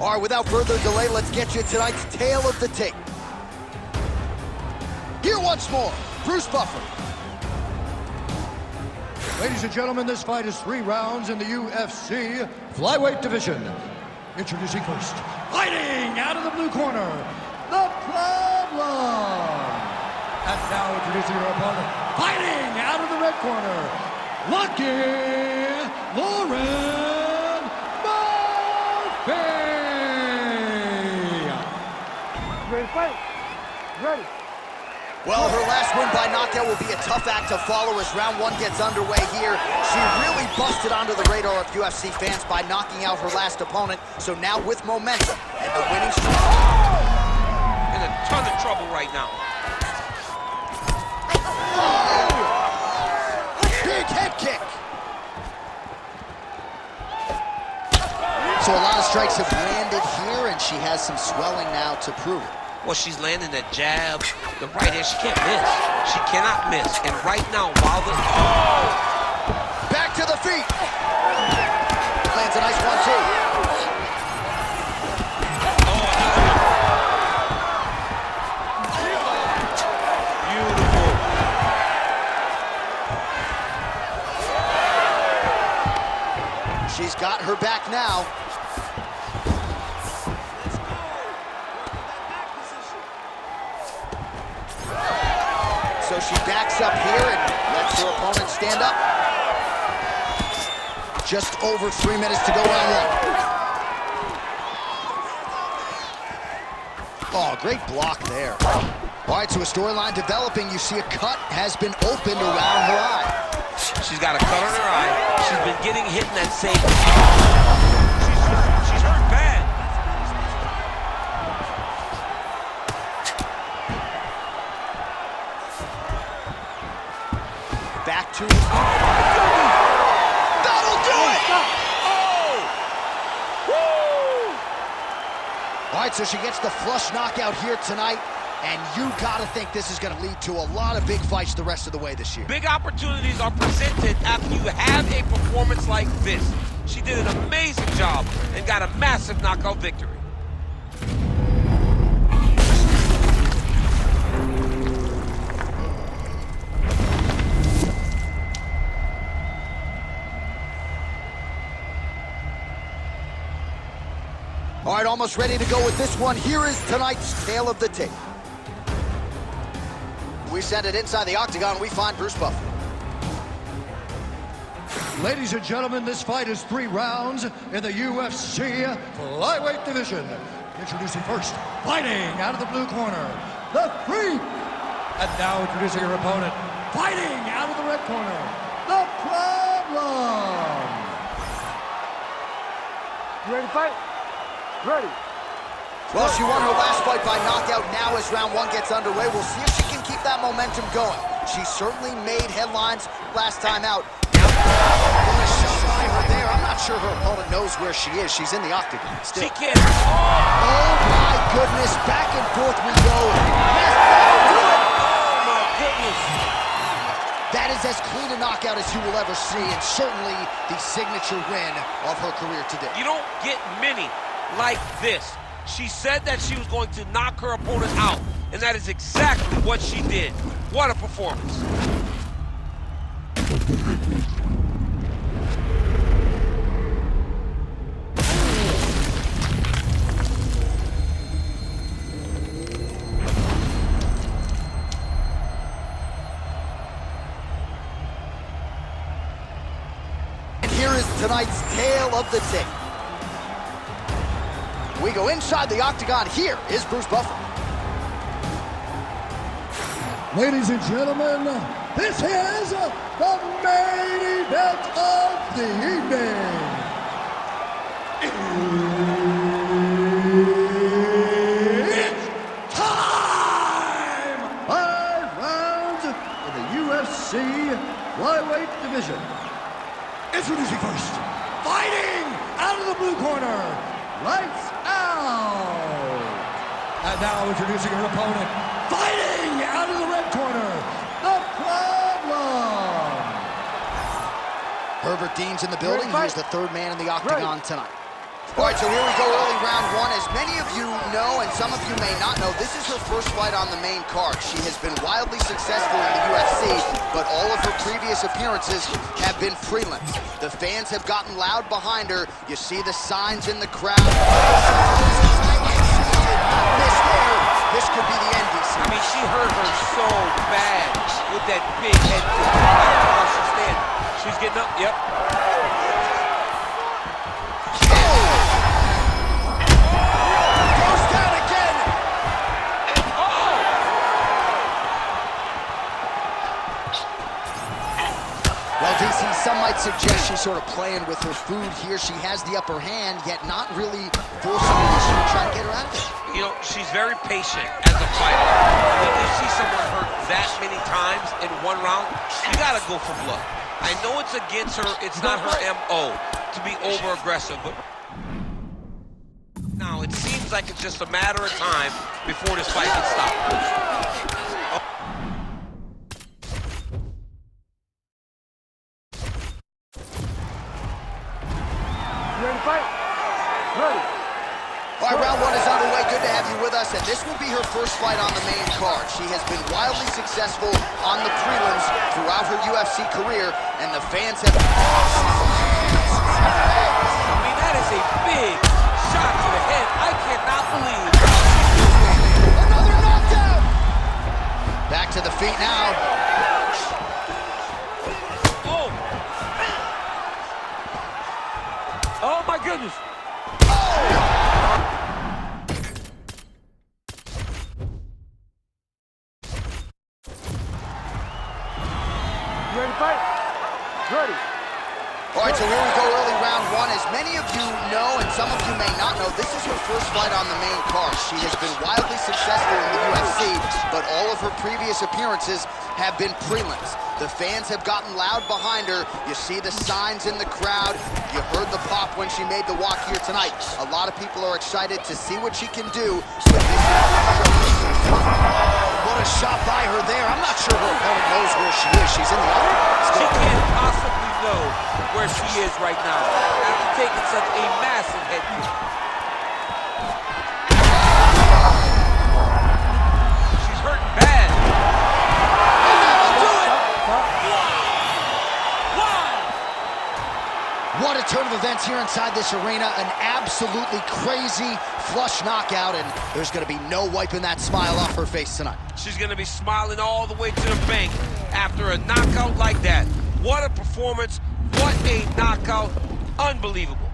All right, without further delay, let's get you tonight's tale of the tape. Here once more, Bruce Buffer. Ladies and gentlemen, this fight is 3 rounds in the UFC flyweight division. Introducing first, fighting out of the blue corner, the Problem. And now introducing your opponent, fighting out of the red corner, Lucky Lauren Murphy. Ready to fight? Ready. Well, her last win by knockout will be a tough act to follow as round 1 gets underway here. She really busted onto the radar of UFC fans by knocking out her last opponent. So now with momentum and the winning streak. In a ton of trouble right now. Oh! Big head kick. So a lot of strikes have landed here, and she has some swelling now to prove it. Well, she's landing the jab, the right hand. She can't miss. She cannot miss. And right now, while the... Oh! Back to the feet. Lands a nice 1-2. Beautiful. She's got her back now. So she backs up here and lets her opponent stand up. Just over 3 minutes to go round 1. Oh, great block there. All right, so a storyline developing. You see a cut has been opened around her eye. She's got a cut on her eye. She's been getting hit in that same... She's hurt bad. Back to... Oh, my goodness! That'll do it! Oh! Woo! All right, so she gets the flush knockout here tonight, and you gotta think this is gonna lead to a lot of big fights the rest of the way this year. Big opportunities are presented after you have a performance like this. She did an amazing job and got a massive knockout victory. All right, almost ready to go with this one. Here is tonight's tale of the tape. We send it inside the octagon. We find Bruce Buffer. Ladies and gentlemen, this fight is 3 rounds in the UFC flyweight division. Introducing first, fighting out of the blue corner, the Freak. And now introducing her opponent, fighting out of the red corner, the Problem. You ready to fight? Ready. Well, she won her last fight by knockout. Now as round 1 gets underway, we'll see if she can keep that momentum going. She certainly made headlines last time out. There. I'm not sure her opponent knows where she is. She's in the octagon still. She can't. Oh my goodness, back and forth we go. Yes, that'll do it. Oh my goodness. That is as clean a knockout as you will ever see, and certainly the signature win of her career today. You don't get many like this. She said that she was going to knock her opponent out, and that is exactly what she did. What a performance. And here is tonight's tale of the tape. We go inside the octagon. Here is Bruce Buffer. Ladies and gentlemen, this is the main event of the evening. It's time! 5 rounds in the UFC flyweight division. Introducing first, fighting out of the blue corner, lights out. And now introducing her opponent, fighting out of the red corner, the Problem. Herbert Dean's in the building. He's the 3rd man in the octagon tonight. All right, so here we go, early round one. As many of you know, and some of you may not know, this is her first fight on the main card. She has been wildly successful in the UFC, but all of her previous appearances have been prelims. The fans have gotten loud behind her. You see the signs in the crowd. This could be the end, DC. I mean, she hurt her so bad with that big head kick. I don't know how she's standing. She's getting up, yep. Well, DC, some might suggest she's sort of playing with her food here. She has the upper hand, yet not really forcing the issue to try to get her out of it. You know, she's very patient as a fighter. When you see someone hurt that many times in one round, you gotta go for blood. I know it's against her, it's not her MO to be over-aggressive, but now it seems like it's just a matter of time before this fight can stop. Ready to fight? Ready. All right, round one is underway. Good to have you with us, and this will be her first fight on the main card. She has been wildly successful on the prelims throughout her UFC career, and the fans have... I mean, that is a big shot to the head. I cannot believe. Another knockdown! Back to the feet now. Oh my goodness. Ready to fight? Ready. All right, so here we go, early round one. As many of you know, and some of you may not know, this is her first fight on the main card. She has been wildly successful in the UFC, but all of her previous appearances have been prelims. The fans have gotten loud behind her. You see the signs in the crowd. You heard the pop when she made the walk here tonight. A lot of people are excited to see what she can do with this. What a shot by her there. I'm not sure her opponent knows where she is. She's in the upper. She can't possibly know where she is right now after taking such a massive head kick. She's hurting bad. What a turn of events here inside this arena. An absolutely crazy flush knockout, and there's going to be no wiping that smile off her face tonight. She's going to be smiling all the way to the bank after a knockout like that. What a performance. What a knockout. Unbelievable.